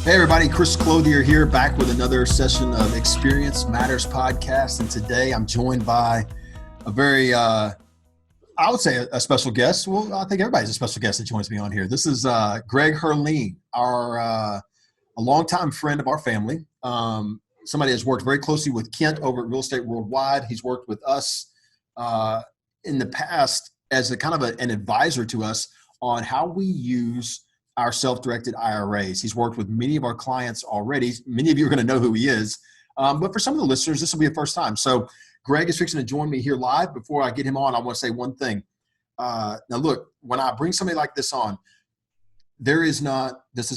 Hey everybody, Chris Clothier here, back with another session of Experience Matters podcast. And today I'm joined by a very, I would say a special guest. Well, I think everybody's a special guest that joins me on here. This is Greg Herlean, a longtime friend of our family. Somebody that's worked very closely with Kent over at Real Estate Worldwide. He's worked with us in the past as a kind of an advisor to us on how we use our self-directed IRAs. He's worked with many of our clients already. Many of you are going to know who he is. But for some of the listeners, this will be a first time. So Greg is fixing to join me here live. Before I get him on, I want to say one thing. Now look, when I bring somebody like this on, this is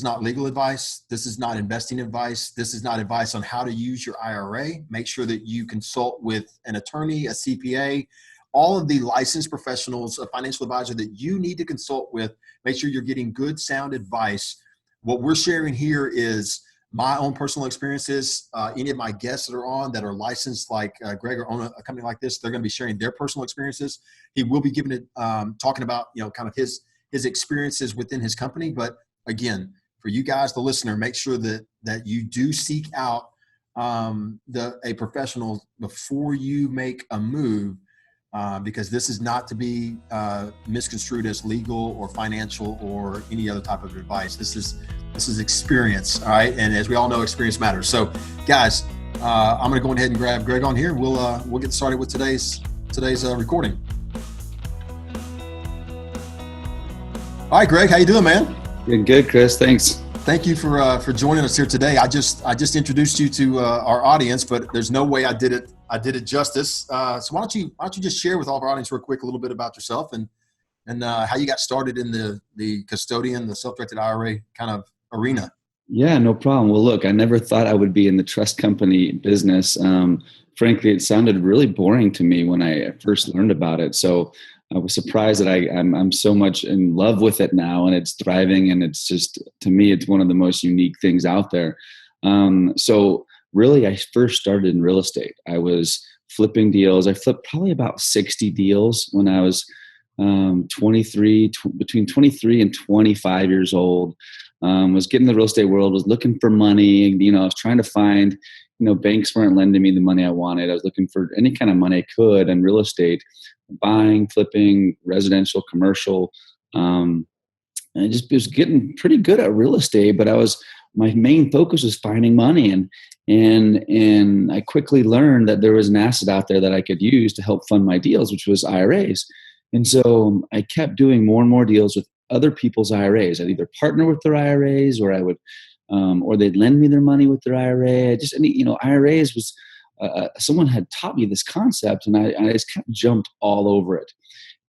not legal advice. This is not investing advice. This is not advice on how to use your IRA. Make sure that you consult with an attorney, a CPA, all of the licensed professionals, a financial advisor that you need to consult with. Make sure you're getting good, sound advice. What we're sharing here is my own personal experiences. Any of my guests that are on that are licensed like Greg or own a company like this, they're going to be sharing their personal experiences. He will be giving it, talking about, kind of his experiences within his company. But again, for you guys, the listener, make sure that you do seek out a professional before you make a move. Because this is not to be misconstrued as legal or financial or any other type of advice. This is experience, all right? And as we all know, experience matters. So, guys, I'm going to go ahead and grab Greg on here. We'll get started with today's recording. All right, Greg, how you doing, man? Doing good, Chris. Thanks. Thank you for joining us here today. I just introduced you to our audience, but there's no way I did it justice. So why don't you just share with all of our audience real quick a little bit about yourself and how you got started in the custodian, the self-directed IRA kind of arena? Yeah, no problem. Well, look, I never thought I would be in the trust company business. Frankly, it sounded really boring to me when I first learned about it. So I was surprised that I'm so much in love with it now, and it's thriving, and it's just, to me, it's one of the most unique things out there. So really, I first started in real estate. I was flipping deals. I flipped probably about 60 deals when I was between 23 and 25 years old. Was getting in the real estate world, was looking for money. I was trying to find, banks weren't lending me the money I wanted. I was looking for any kind of money I could in real estate, buying, flipping, residential, commercial. And I just was getting pretty good at real estate, but my main focus was finding money. And I quickly learned that there was an asset out there that I could use to help fund my deals, which was IRAs. And so I kept doing more and more deals with other people's IRAs. I'd either partner with their IRAs, or I would, or they'd lend me their money with their IRA. IRAs was, someone had taught me this concept, and I just kind of jumped all over it.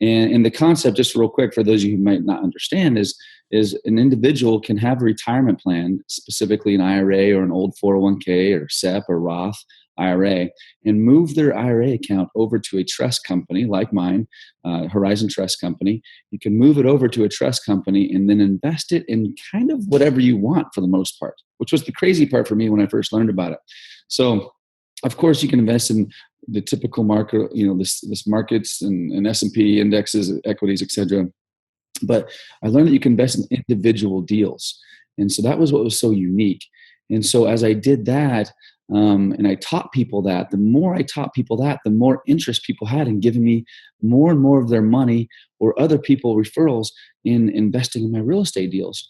And the concept, just real quick, for those of you who might not understand, is an individual can have a retirement plan, specifically an IRA or an old 401k or SEP or Roth IRA, and move their IRA account over to a trust company like mine, Horizon Trust Company. You can move it over to a trust company and then invest it in kind of whatever you want for the most part, which was the crazy part for me when I first learned about it. So, of course, you can invest in the typical market, this markets and S&P indexes, equities, etc. But I learned that you can invest in individual deals. And so that was what was so unique. And so as I did that, and I taught people that, the more I taught people that, the more interest people had in giving me more and more of their money or other people referrals in investing in my real estate deals.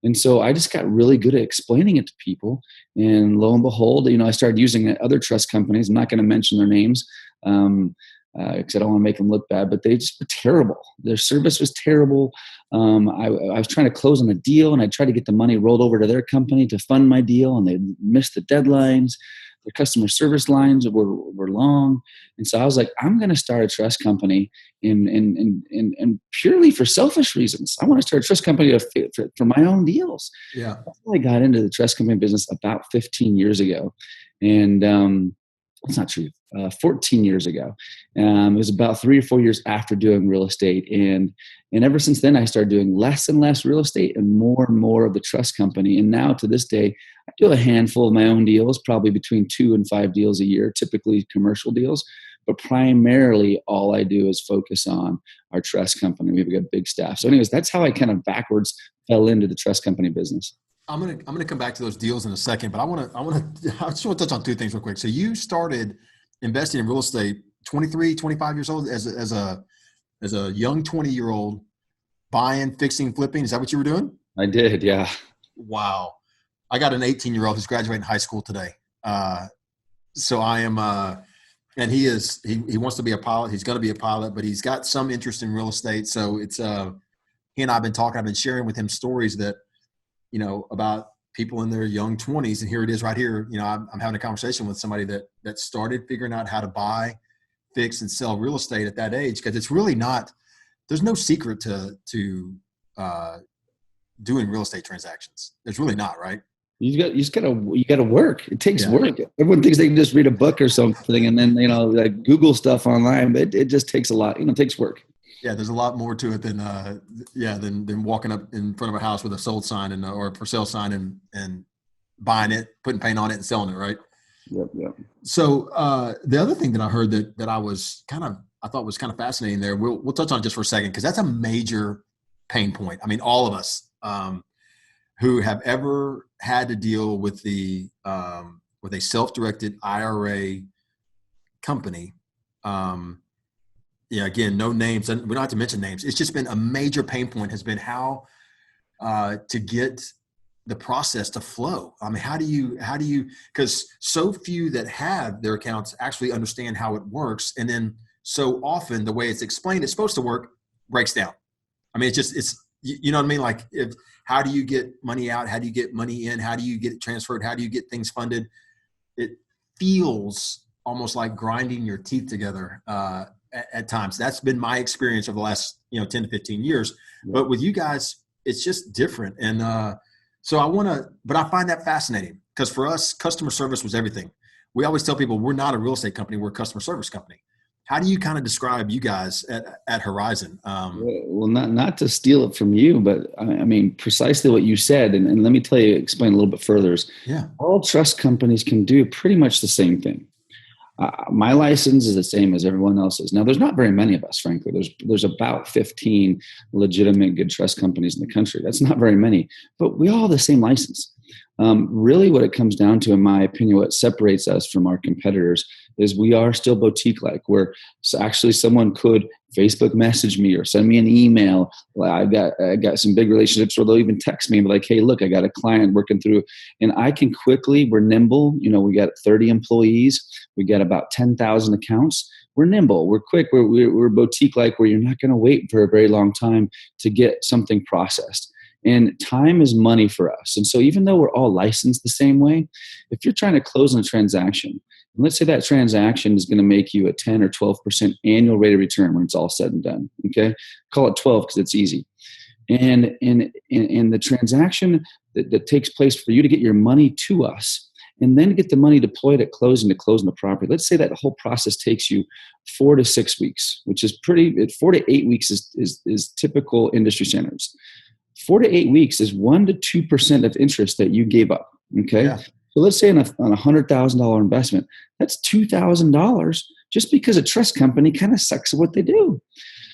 And so I just got really good at explaining it to people. And lo and behold, I started using other trust companies. I'm not going to mention their names because I don't want to make them look bad, but they just were terrible. Their service was terrible. I was trying to close on a deal, and I tried to get the money rolled over to their company to fund my deal, and they missed the deadlines. Their customer service lines were long. And so I was like, I'm going to start a trust company and purely for selfish reasons. I want to start a trust company for my own deals. Yeah. That's how I got into the trust company business about 15 years ago. And that's not true. 14 years ago. It was about 3 or 4 years after doing real estate. And ever since then, I started doing less and less real estate and more of the trust company. And now to this day, I do a handful of my own deals, probably between 2 and 5 deals a year, typically commercial deals. But primarily, all I do is focus on our trust company. We've got a big staff. So anyways, that's how I kind of backwards fell into the trust company business. I'm gonna come back to those deals in a second, but I just want to touch on two things real quick. So you started investing in real estate 23, 25 years old as a young 20-year-old, buying, fixing, flipping. Is that what you were doing? I did, yeah. Wow. I got an 18-year-old who's graduating high school today. So I am, and he wants to be a pilot. He's going to be a pilot, but he's got some interest in real estate. So it's, he and I've been talking, I've been sharing with him stories that, about people in their young 20s. And here it is right here. I'm having a conversation with somebody that started figuring out how to buy, fix, and sell real estate at that age. Cause it's really not, there's no secret to doing real estate transactions. There's really not, right? You just gotta work. It takes work. Everyone thinks they can just read a book or something and then, like Google stuff online, but it just takes a lot, it takes work. Yeah. There's a lot more to it than walking up in front of a house with a sold sign or a for sale sign and buying it, putting paint on it and selling it. Right. Yep. So the other thing that I heard that I thought was kind of fascinating there. We'll touch on it just for a second, because that's a major pain point. I mean, all of us who have ever had to deal with with a self-directed IRA company. Again, no names, and we don't have to mention names. It's just been a major pain point has been how to get the process to flow. I mean, how do you, because so few that have their accounts actually understand how it works. And then so often the way it's explained, it's supposed to work, breaks down. I mean, you know what I mean? Like, how do you get money out? How do you get money in? How do you get it transferred? How do you get things funded? It feels almost like grinding your teeth together at times. That's been my experience over the last 10 to 15 years. But with you guys, it's just different. And but I find that fascinating, because for us, customer service was everything. We always tell people we're not a real estate company, we're a customer service company. How do you kind of describe you guys at Horizon? Well, not to steal it from you, but I mean, precisely what you said. And let me explain a little bit further is all trust companies can do pretty much the same thing. My license is the same as everyone else's. Now, there's not very many of us, frankly. There's about 15 legitimate good trust companies in the country. That's not very many, but we all have the same license. Really what it comes down to, in my opinion, what separates us from our competitors is we are still boutique-like, where actually someone could Facebook message me or send me an email. I got some big relationships where they'll even text me and be like, hey, look, I got a client working through, and I can quickly, we're nimble. We got 30 employees. We got about 10,000 accounts. We're nimble. We're quick. We're boutique-like, where you're not going to wait for a very long time to get something processed. And time is money for us. And so even though we're all licensed the same way, if you're trying to close on a transaction, and let's say that transaction is going to make you a 10 or 12% annual rate of return when it's all said and done. Okay. Call it 12 because it's easy. And the transaction that takes place for you to get your money to us and then get the money deployed at closing to closing the property. Let's say that whole process takes you 4 to 6 weeks, which is 4 to 8 weeks is typical industry standards. 4 to 8 weeks is 1 to 2% of interest that you gave up. Okay. Yeah. So let's say on a $100,000 investment, that's $2,000 just because a trust company kind of sucks at what they do.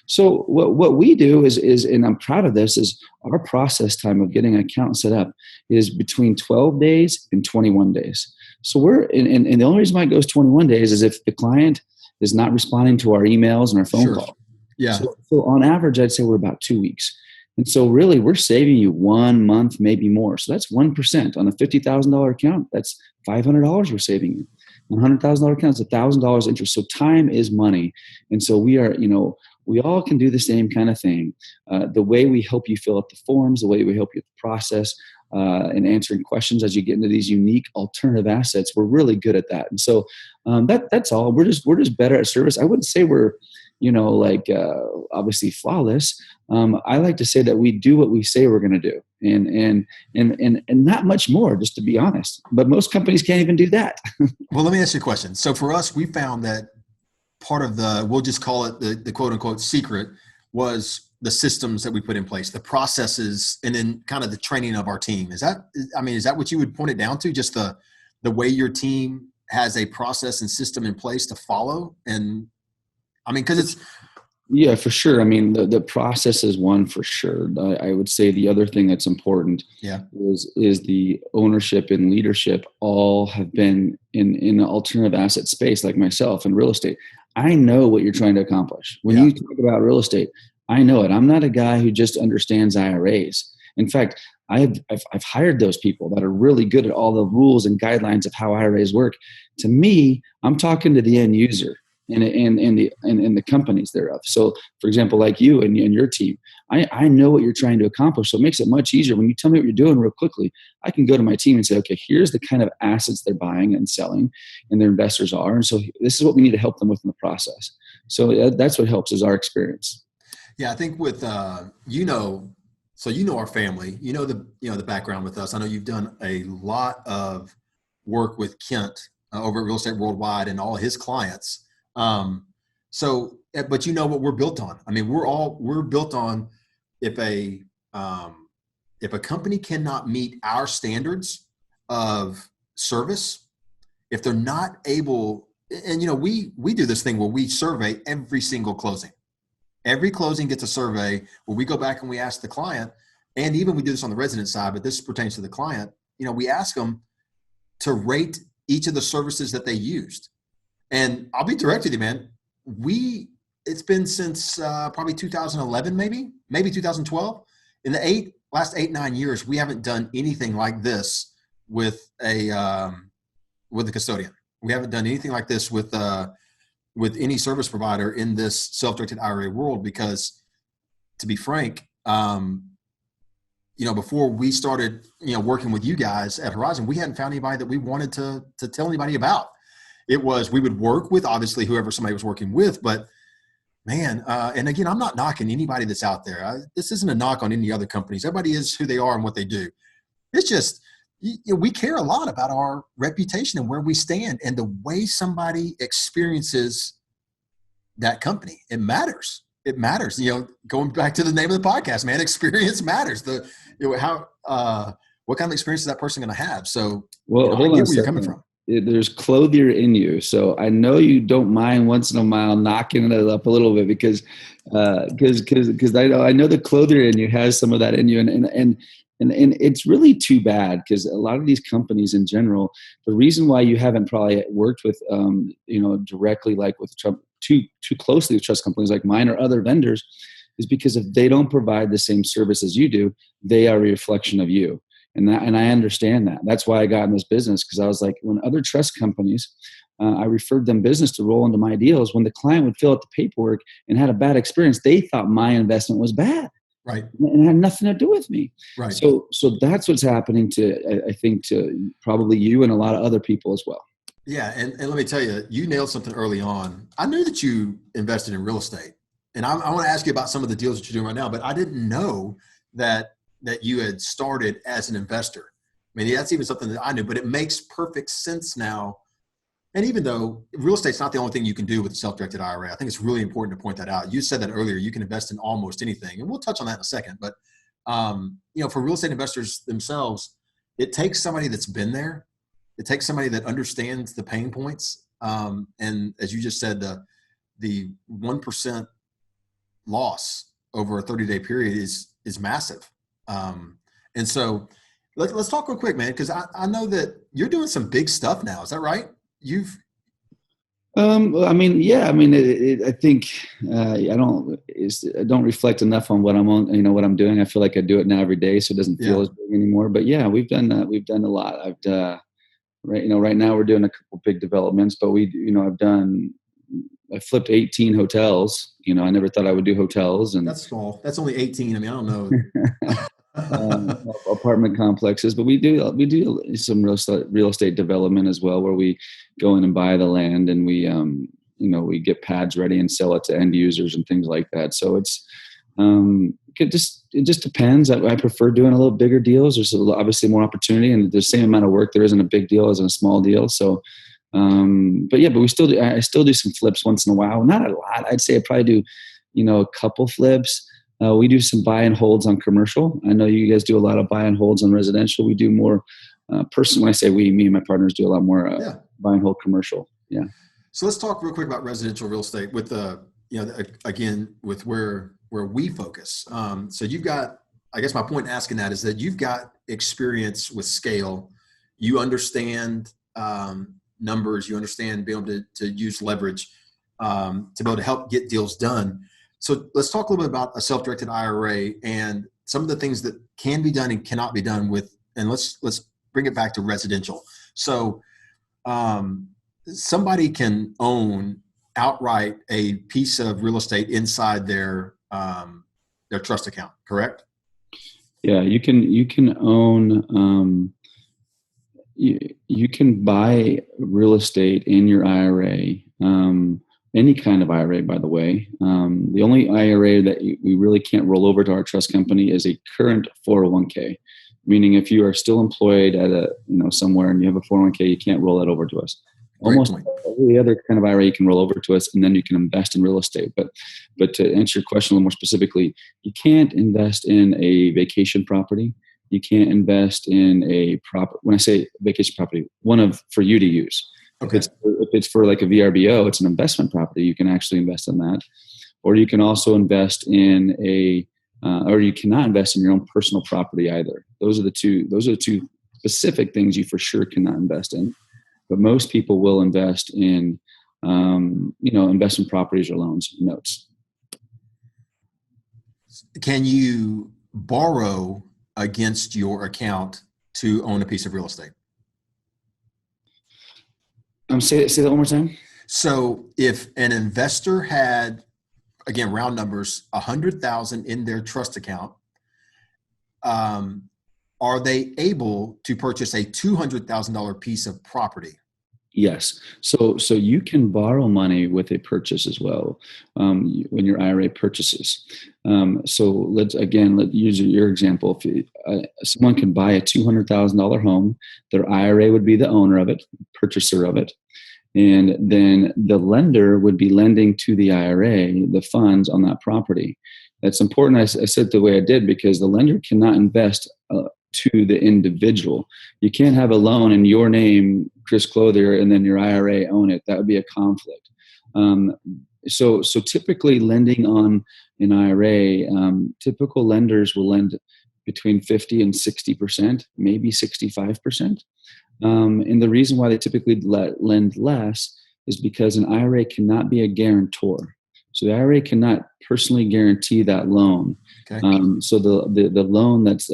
So what we do is, and I'm proud of this, is our process time of getting an account set up is between 12 days and 21 days. So and the only reason why it goes 21 days is if the client is not responding to our emails and our phone call. Yeah. So on average, I'd say we're about 2 weeks. And so really we're saving you 1 month, maybe more. So that's 1% on a $50,000 account. That's $500 we're saving you. On a $100,000 account, it's $1,000 interest. So time is money. And so we are, we all can do the same kind of thing. The way we help you fill out the forms, the way we help you with the process, and answering questions as you get into these unique alternative assets, we're really good at that. And so that's all. We're just better at service. I wouldn't say we're, obviously flawless. I like to say that we do what we say we're going to do, and not much more, just to be honest. But most companies can't even do that. Well, let me ask you a question. So for us, we found that part of we'll just call it the quote unquote secret, was the systems that we put in place, the processes, and then kind of the training of our team. Is that what you would point it down to? Just the way your team has a process and system in place to follow? And I mean, because Yeah, for sure. I mean, the process is one for sure. I would say the other thing that's important Yeah. is the ownership and leadership all have been in the alternative asset space, like myself in real estate. I know what you're trying to accomplish. When Yeah. you talk about real estate, I know it. I'm not a guy who just understands IRAs. In fact, I've hired those people that are really good at all the rules and guidelines of how IRAs work. To me, I'm talking to the end user and the companies thereof. So, for example, like you and your team, I know what you're trying to accomplish. So it makes it much easier when you tell me what you're doing real quickly. I can go to my team and say, okay, here's the kind of assets they're buying and selling, and their investors are, and so this is what we need to help them with in the process. So that's what helps is our experience. Yeah, I think with so our family, the background with us. I know you've done a lot of work with Kent over at Real Estate Worldwide and all his clients. But you know what we're built on. I mean, we're built on if a company cannot meet our standards of service, if they're not able, and we do this thing where we survey every single closing. Every closing gets a survey where we go back and we ask the client, and even we do this on the resident side, but this pertains to the client. We ask them to rate each of the services that they used. And I'll be direct with you, man. It's been since probably 2011, maybe 2012. In the last 8-9 years, we haven't done anything like this with a custodian. We haven't done anything like this with any service provider in this self-directed IRA world, because to be frank, before we started, working with you guys at Horizon, we hadn't found anybody that we wanted to tell anybody about. It was, we would work with obviously whoever somebody was working with, but man, and again, I'm not knocking anybody that's out there. This isn't a knock on any other companies. Everybody is who they are and what they do. It's just, we care a lot about our reputation and where we stand, and the way somebody experiences that company. It matters. It matters. Going back to the name of the podcast, man, experience matters. What kind of experience is that person going to have? So, well, I get where you're coming from. There's clothier in you, so I know you don't mind once in a while knocking it up a little bit because I know the clothier in you has some of that in you, and it's really too bad, because a lot of these companies in general, the reason why you haven't probably worked with directly, like with too closely with trust companies like mine or other vendors, is because if they don't provide the same service as you do, they are a reflection of you. And I understand that. That's why I got in this business, because I was like, when other trust companies, I referred them business to roll into my deals. When the client would fill out the paperwork and had a bad experience, they thought my investment was bad. Right. And it had nothing to do with me. Right. So that's what's happening I think to probably you and a lot of other people as well. Yeah. And let me tell you, you nailed something early on. I knew that you invested in real estate, and I want to ask you about some of the deals that you're doing right now, but I didn't know that you had started as an investor. I mean, that's even something that I knew, but it makes perfect sense now. And even though real estate's not the only thing you can do with a self-directed IRA, I think it's really important to point that out. You said that earlier, you can invest in almost anything, and we'll touch on that in a second. But, for real estate investors themselves, it takes somebody that's been there. It takes somebody that understands the pain points. And as you just said, the 1% loss over a 30-day period is massive. And so let's talk real quick, man, because I know that you're doing some big stuff now. Is that right? I think I don't reflect enough on what I'm on, what I'm doing. I feel like I do it now every day, so it doesn't feel as big anymore. But yeah, we've done a lot. Right now we're doing a couple big developments, but I flipped 18 hotels. I never thought I would do hotels, and that's small. That's only 18. I mean, I don't know. Apartment complexes, but we do some real estate development as well, where we go in and buy the land, and we get pads ready and sell it to end users and things like that. So it just depends. I prefer doing a little bigger deals. There's obviously more opportunity, and the same amount of work there isn't a big deal as in a small deal. So, but we still do. I still do some flips once in a while. Not a lot. I'd say I probably do, a couple flips. We do some buy and holds on commercial. I know you guys do a lot of buy and holds on residential. We do more when I say we, me and my partners do a lot more buy and hold commercial. Yeah. So let's talk real quick about residential real estate with again, with where we focus. So you've got, I guess my point in asking that is that you've got experience with scale. You understand numbers. You understand being able to use leverage to be able to help get deals done. So let's talk a little bit about a self-directed IRA and some of the things that can be done and cannot be done with, and let's bring it back to residential. So somebody can own outright a piece of real estate inside their trust account, correct? Yeah, you can own, you can buy real estate in your IRA, any kind of IRA, by the way. The only IRA that we really can't roll over to our trust company is a current 401k, meaning if you are still employed at somewhere and you have a 401k, you can't roll that over to us. Almost every other kind of IRA you can roll over to us, and then you can invest in real estate. But to answer your question a little more specifically, you can't invest in a vacation property. You can't invest in when I say vacation property, for you to use. Okay. If it's for like a VRBO, it's an investment property. You can actually invest in that, or you can also invest in or you cannot invest in your own personal property either. Those are the two specific things you for sure cannot invest in. But most people will invest in, investment properties or loans, notes. Can you borrow against your account to own a piece of real estate? Say that one more time. So if an investor had, again, round numbers, 100,000 in their trust account, are they able to purchase a $200,000 piece of property? Yes. So you can borrow money with a purchase as well when your IRA purchases. So let's use your example. If someone can buy a $200,000 home, their IRA would be the owner of it, purchaser of it. And then the lender would be lending to the IRA the funds on that property. That's important. I said the way I did because the lender cannot invest to the individual. You can't have a loan in your name, Chris Clothier, and then your IRA own it. That would be a conflict. So typically lending on an IRA, typical lenders will lend between 50 and 60%, maybe 65%. And the reason why they typically lend less is because an IRA cannot be a guarantor. So the IRA cannot personally guarantee that loan. Okay. So the loan that's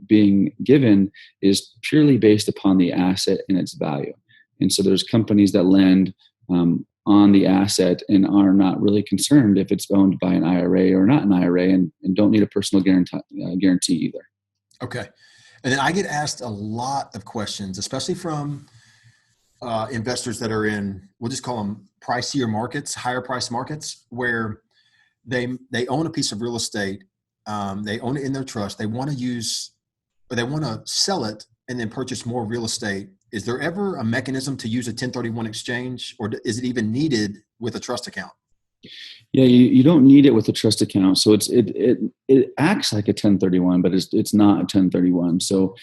being given is purely based upon the asset and its value. And so there's companies that lend on the asset and are not really concerned if it's owned by an IRA or not an IRA, and don't need a personal guarantee either. Okay. And then I get asked a lot of questions, especially from investors that are in, we'll just call them pricier markets, higher price markets, where they own a piece of real estate. They own it in their trust. They want to sell it and then purchase more real estate. Is there ever a mechanism to use a 1031 exchange, or is it even needed with a trust account? Yeah, you don't need it with a trust account. So it acts like a 1031, but it's not a 1031. So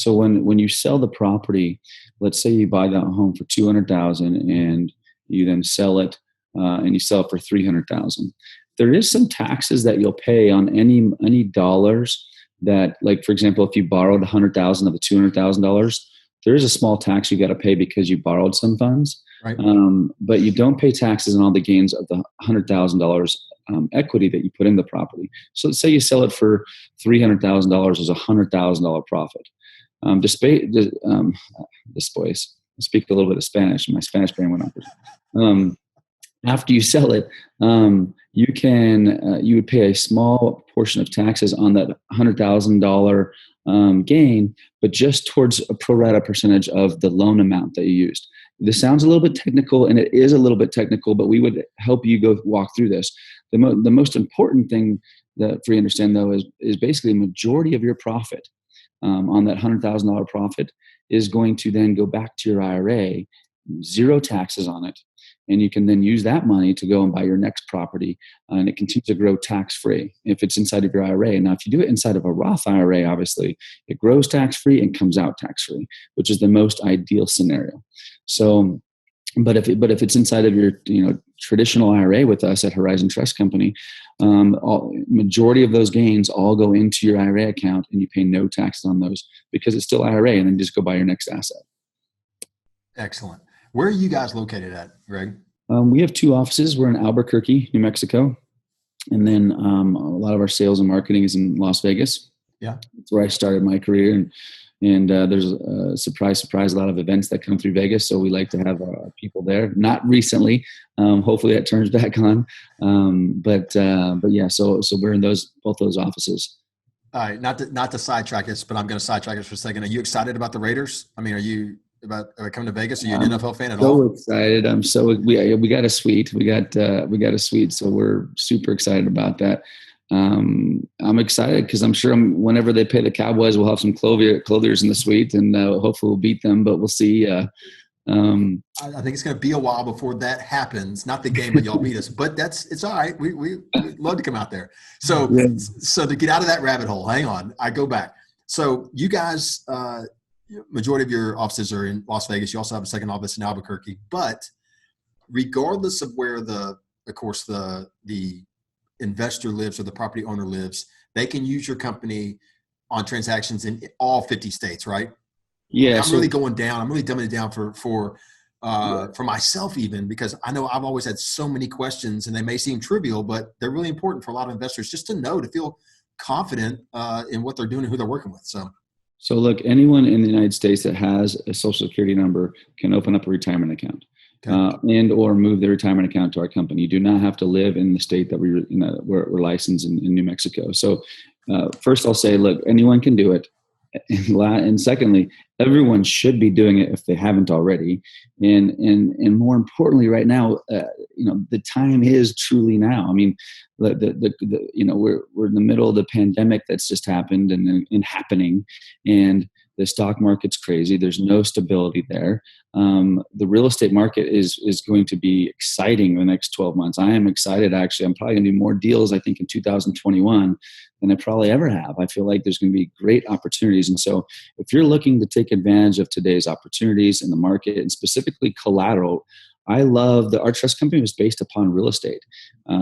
when you sell the property, let's say you buy that home for $200,000 and you then sell it and you sell it for $300,000. There is some taxes that you'll pay on any dollars that, like for example, if you borrowed $100,000 of the $200,000, there is a small tax you got to pay because you borrowed some funds. Right. But you don't pay taxes on all the gains of the $100,000 equity that you put in the property. So let's say you sell it for $300,000 as a $100,000 profit. Después, I speak a little bit of Spanish, and my Spanish brain went up. After you sell it, you would pay a small portion of taxes on that $100,000 gain, but just towards a pro rata percentage of the loan amount that you used. This sounds a little bit technical, and it is a little bit technical, but we would help you go walk through this. The most important thing that for you to understand, though, is basically the majority of your profit on that $100,000 profit is going to then go back to your IRA, zero taxes on it. And you can then use that money to go and buy your next property, and it continues to grow tax-free if it's inside of your IRA. Now, if you do it inside of a Roth IRA, obviously, it grows tax-free and comes out tax-free, which is the most ideal scenario. So, but if it's inside of your traditional IRA with us at Horizon Trust Company, majority of those gains all go into your IRA account, and you pay no taxes on those because it's still IRA, and then just go buy your next asset. Excellent. Where are you guys located at, Greg? We have 2 offices. We're in Albuquerque, New Mexico. And then a lot of our sales and marketing is in Las Vegas. Yeah. That's where I started my career. And there's a surprise, a lot of events that come through Vegas. So we like to have people there. Not recently. Hopefully that turns back on. But yeah, so we're in both those offices. All right. Not to sidetrack us, but I'm going to sidetrack us for a second. Are you excited about the Raiders? I mean, are you about coming to Vegas? Are you an NFL fan at all? So excited. We got a suite. We got a suite. So we're super excited about that. I'm excited because I'm sure whenever they play the Cowboys, we'll have some clothiers in the suite, and hopefully we'll beat them, but we'll see. I think it's going to be a while before that happens. Not the game that y'all beat us, but it's all right. We'd love to come out there. So, yeah. So to get out of that rabbit hole, hang on, I go back. So you guys, majority of your offices are in Las Vegas. You also have a second office in Albuquerque, but regardless of where the investor lives or the property owner lives, they can use your company on transactions in all 50 states, right? Yeah. I'm really going down. I'm really dumbing it down for myself even, because I know I've always had so many questions and they may seem trivial, but they're really important for a lot of investors just to know, to feel confident in what they're doing and who they're working with. So look, anyone in the United States that has a Social Security number can open up a retirement account. Okay. And or move their retirement account to our company. You do not have to live in the state that we're licensed in New Mexico. So first I'll say, look, anyone can do it. And secondly, everyone should be doing it if they haven't already. And more importantly, right now, the time is truly now. I mean, we're in the middle of the pandemic that's just happened and happening, and the stock market's crazy. There's no stability there. The real estate market is going to be exciting in the next 12 months. I am excited, actually. I'm probably going to do more deals, I think, in 2021 than I probably ever have. I feel like there's going to be great opportunities. And so if you're looking to take advantage of today's opportunities in the market, and specifically collateral, I love that our trust company was based upon real estate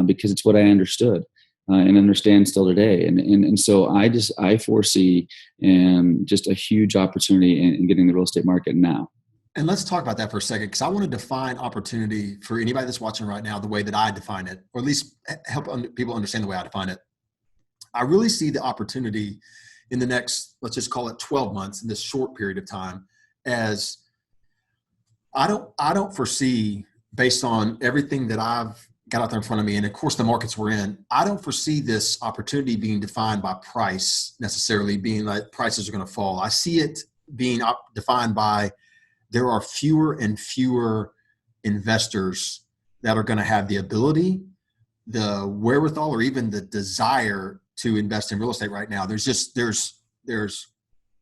because it's what I understood. And understand still today. And so I foresee just a huge opportunity in getting the real estate market now. And let's talk about that for a second, because I want to define opportunity for anybody that's watching right now the way that I define it, or at least help people understand the way I define it. I really see the opportunity in the next, let's just call it 12 months, in this short period of time, as I don't foresee, based on everything that I've got out there in front of me, and of course the markets we're in, I don't foresee this opportunity being defined by price necessarily, being like prices are going to fall. I see it being defined by there are fewer and fewer investors that are going to have the ability, the wherewithal, or even the desire to invest in real estate right now. There's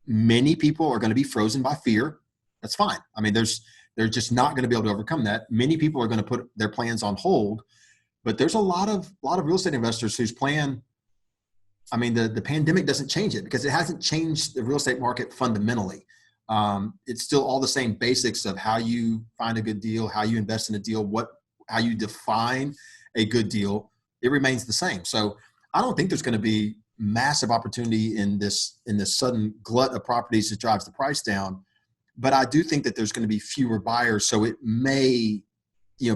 many people are going to be frozen by fear. That's fine. I mean, they're just not going to be able to overcome that. Many people are going to put their plans on hold. But there's a lot of real estate investors whose plan, I mean, the pandemic doesn't change it, because it hasn't changed the real estate market fundamentally. It's still all the same basics of how you find a good deal, how you invest in a deal, how you define a good deal. It remains the same. So I don't think there's going to be massive opportunity in this sudden glut of properties that drives the price down. But I do think that there's going to be fewer buyers. So it may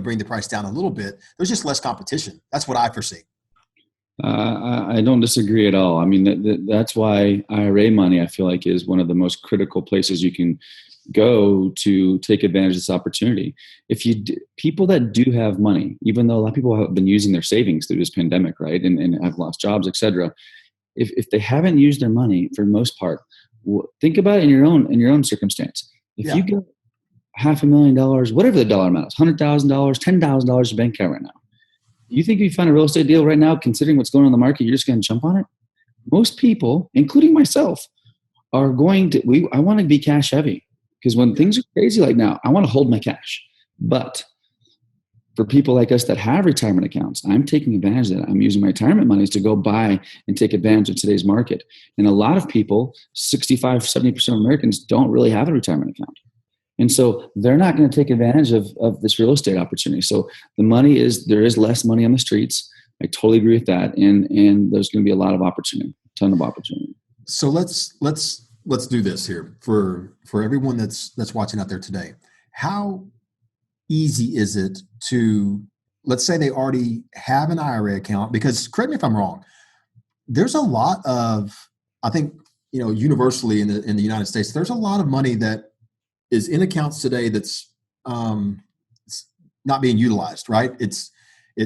bring the price down a little bit. There's just less competition. That's what I foresee. I don't disagree at all. I mean, that's why IRA money, I feel like, is one of the most critical places you can go to take advantage of this opportunity. People that do have money, even though a lot of people have been using their savings through this pandemic, right, and have lost jobs, et cetera, if they haven't used their money for the most part, think about it in your own circumstance. If you get $500,000, whatever the dollar amount is, $100,000, $10,000 in bank account right now. You think if you find a real estate deal right now, considering what's going on in the market, you're just going to jump on it? Most people, including myself, are going to, I want to be cash heavy, because when things are crazy like now, I want to hold my cash. But for people like us that have retirement accounts, I'm taking advantage of that. I'm using my retirement monies to go buy and take advantage of today's market. And a lot of people, 65, 70% of Americans, don't really have a retirement account. And so they're not going to take advantage of this real estate opportunity. So there is less money on the streets. I totally agree with that. And there's going to be a lot of opportunity, a ton of opportunity. So let's do this here for everyone that's watching out there today. How easy is it to, let's say they already have an IRA account? Because correct me if I'm wrong, there's a lot of, I think, universally in the United States, there's a lot of money that is in accounts today that's it's not being utilized, right? It's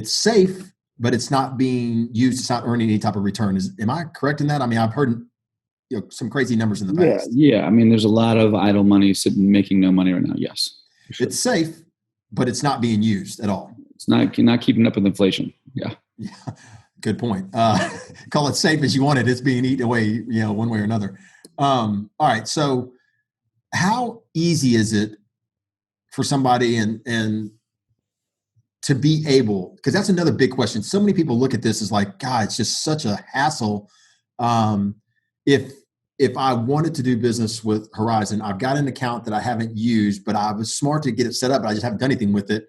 safe, but it's not being used. It's not earning any type of return. Am I correct in that? I mean, I've heard some crazy numbers in the past. Yeah. I mean, there's a lot of idle money sitting making no money right now. Yes, sure. It's safe, but it's not being used at all. It's not keeping up with inflation. Yeah. Good point. Call it safe as you want it. It's being eaten away, one way or another. All right. So how easy is it for somebody and to be able, because that's another big question. So many people look at this as like, God, it's just such a hassle. If I wanted to do business with Horizon, I've got an account that I haven't used, but I was smart to get it set up, but I just haven't done anything with it.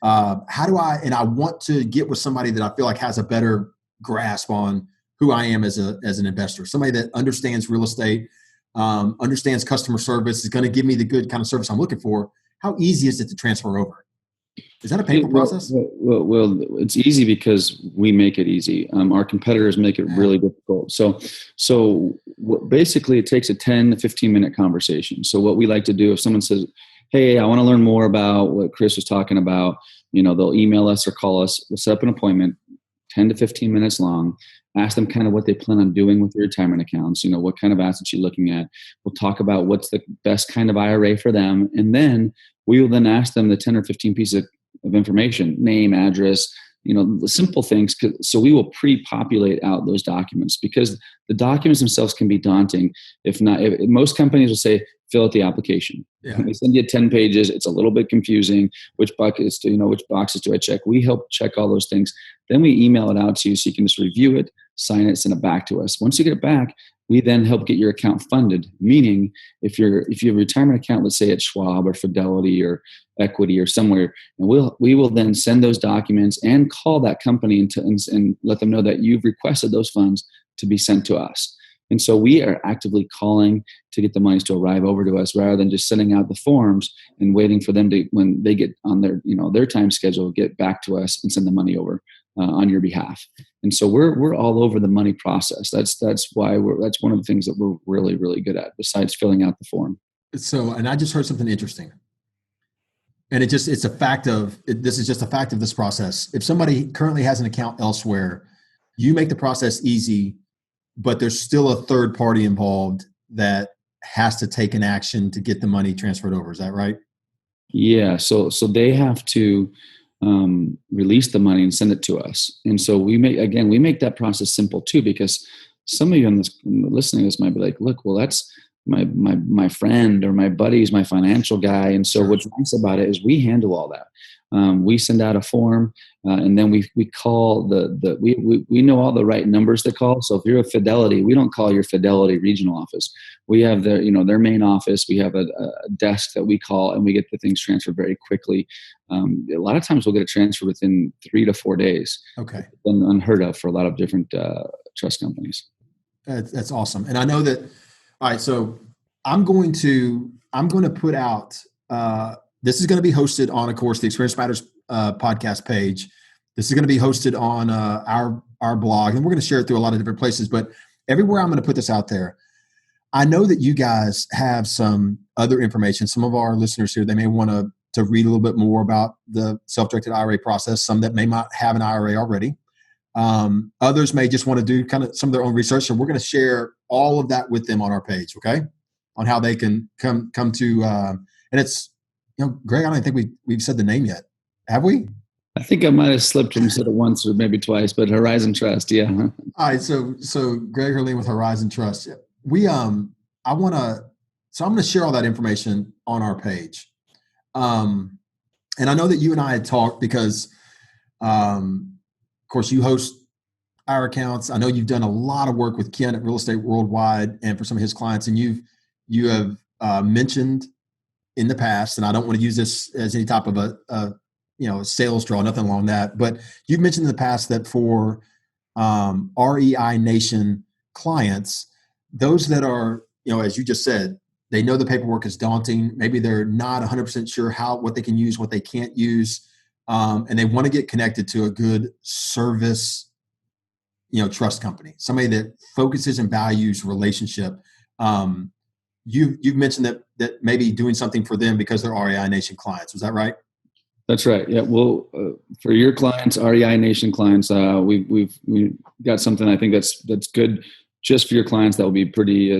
How do I want to get with somebody that I feel like has a better grasp on who I am as an investor, somebody that understands real estate, understands customer service, is going to give me the good kind of service I'm looking for. How easy is it to transfer over? Is that a painful process? Well, it's easy because we make it easy. Our competitors make it really difficult. So basically it takes a 10 to 15 minute conversation. So what we like to do, if someone says, hey, I want to learn more about what Chris was talking about, they'll email us or call us. We'll set up an appointment, 10 to 15 minutes long. Ask them kind of what they plan on doing with their retirement accounts, what kind of assets you're looking at. We'll talk about what's the best kind of IRA for them. And then we will then ask them the 10 or 15 pieces of information, name, address, the simple things. So we will pre-populate out those documents because the documents themselves can be daunting. If most companies will say, fill out the application. Yeah. They send you 10 pages. It's a little bit confusing. Which boxes do I check? We help check all those things. Then we email it out to you so you can just review it, sign it, send it back to us. Once you get it back, we then help get your account funded. Meaning, if you have a retirement account, let's say at Schwab or Fidelity or Equity or somewhere, and we will then send those documents and call that company and let them know that you've requested those funds to be sent to us. And so we are actively calling to get the monies to arrive over to us rather than just sending out the forms and waiting for them to, when they get on their time schedule, get back to us and send the money over on your behalf. And so we're all over the money process. That's why that's one of the things that we're really, really good at besides filling out the form. So, and I just heard something interesting. And this is just a fact of this process. If somebody currently has an account elsewhere, you make the process easy, but there's still a third party involved that has to take an action to get the money transferred over. Is that right? Yeah. So they have to release the money and send it to us. And so we make that process simple too, because some of you listening to this might be like, look, well, that's my friend or my buddy's my financial guy. And so what's nice about it is we handle all that. We send out a form and then we call we know all the right numbers to call. So if you're a Fidelity, we don't call your Fidelity regional office. We have their main office. We have a desk that we call and we get the things transferred very quickly. A lot of times we'll get a transfer within 3 to 4 days. Okay. Unheard of for a lot of different trust companies. That's awesome. And I know that. All right, so I'm going to put out. This is going to be hosted on, of course, the Experience Matters podcast page. This is going to be hosted on our blog, and we're going to share it through a lot of different places. But everywhere I'm going to put this out there. I know that you guys have some other information. Some of our listeners here, they may want to read a little bit more about the self-directed IRA process. Some that may not have an IRA already. Others may just want to do kind of some of their own research. So we're going to share all of that with them on our page, okay? On how they can come to, and it's, Greg, I don't think we've said the name yet. Have we? I think I might have slipped and said it once or maybe twice, but Horizon Trust, yeah. All right, so Greg Herlean with Horizon Trust. I'm going to share all that information on our page. And I know that you and I had talked because, of course, you host our accounts. I know you've done a lot of work with Ken at Real Estate Worldwide and for some of his clients, and you have mentioned in the past, and I don't want to use this as any type of a sales draw, nothing along that, but you've mentioned in the past that for REI Nation clients, those that are, as you just said, they know the paperwork is daunting. Maybe they're not 100% sure what they can use, what they can't use, and they want to get connected to a good service, trust company, somebody that focuses and values relationship. You've mentioned that maybe doing something for them because they're REI Nation clients. Was that right? That's right. Yeah. Well, for your clients, REI Nation clients, we've got something I think that's good just for your clients. That will be pretty.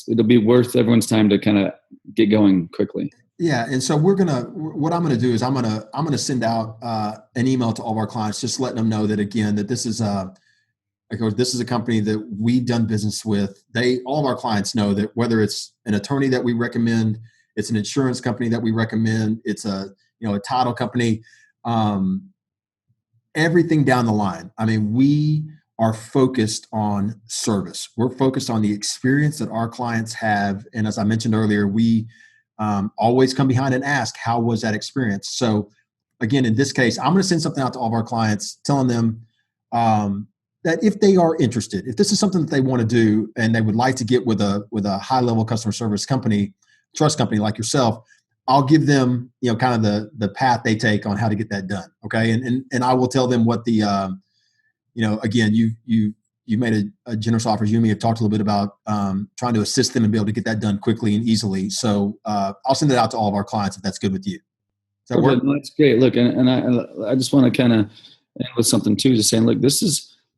It'll be worth everyone's time to kind of get going quickly. Yeah, and so what I'm gonna do is I'm gonna send out an email to all of our clients, just letting them know that again that this is a company that we've done business with. All of our clients know that whether it's an attorney that we recommend, it's an insurance company that we recommend, it's a title company, everything down the line. I mean, we are focused on service. We're focused on the experience that our clients have. And as I mentioned earlier, we always come behind and ask, how was that experience? So again, in this case, I'm going to send something out to all of our clients telling them that if they are interested, if this is something that they want to do and they would like to get with a high level customer service company, trust company like yourself, I'll give them, kind of the path they take on how to get that done. Okay. And I will tell them what the, again, you made a generous offer. You and me have talked a little bit about trying to assist them and be able to get that done quickly and easily. So I'll send it out to all of our clients if that's good with you. Does that work? No, that's great. Look, and I just want to kind of end with something too, just saying, look,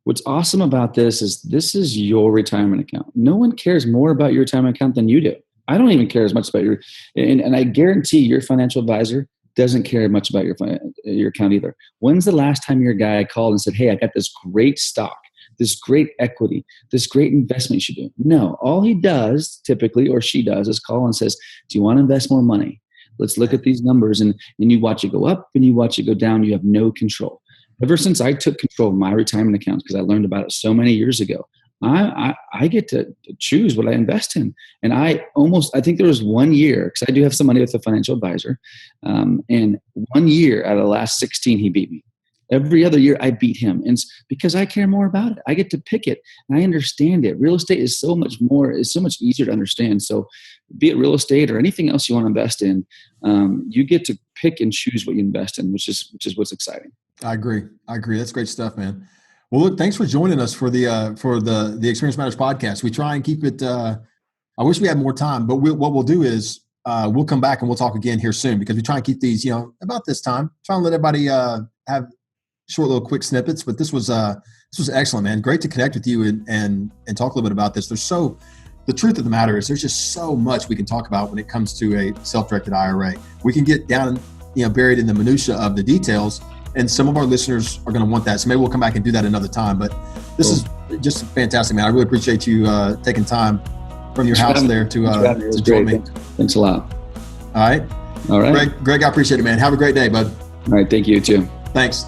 what's awesome about this is your retirement account. No one cares more about your retirement account than you do. I don't even care as much about and I guarantee your financial advisor doesn't care much about your account either. When's the last time your guy called and said, hey, I got this great stock, this great equity, this great investment you should do? No, all he does typically, or she does, is call and says, do you want to invest more money? Let's look at these numbers, and you watch it go up and you watch it go down. You have no control. Ever since I took control of my retirement account, because I learned about it so many years ago, I get to choose what I invest in. And I think there was 1 year, because I do have some money with a financial advisor, and 1 year out of the last 16, he beat me. Every other year I beat him. And it's because I care more about it. I get to pick it and I understand it. Real estate is so much easier to understand. So be it real estate or anything else you want to invest in, you get to pick and choose what you invest in, which is what's exciting. I agree. That's great stuff, man. Well, look, thanks for joining us for the Experience Matters podcast. We try and keep it. I wish we had more time, but what we'll do is we'll come back and we'll talk again here soon, because we try and keep these, about this time. Try and let everybody have short little quick snippets. But this was excellent, man. Great to connect with you and talk a little bit about this. The truth of the matter is there's just so much we can talk about when it comes to a self-directed IRA. We can get down, buried in the minutia of the details. And some of our listeners are going to want that. So maybe we'll come back and do that another time. But this is just fantastic, man. I really appreciate you taking time from your house there to join me. Thanks a lot. All right. Greg, I appreciate it, man. Have a great day, bud. All right. Thank you too. Thanks.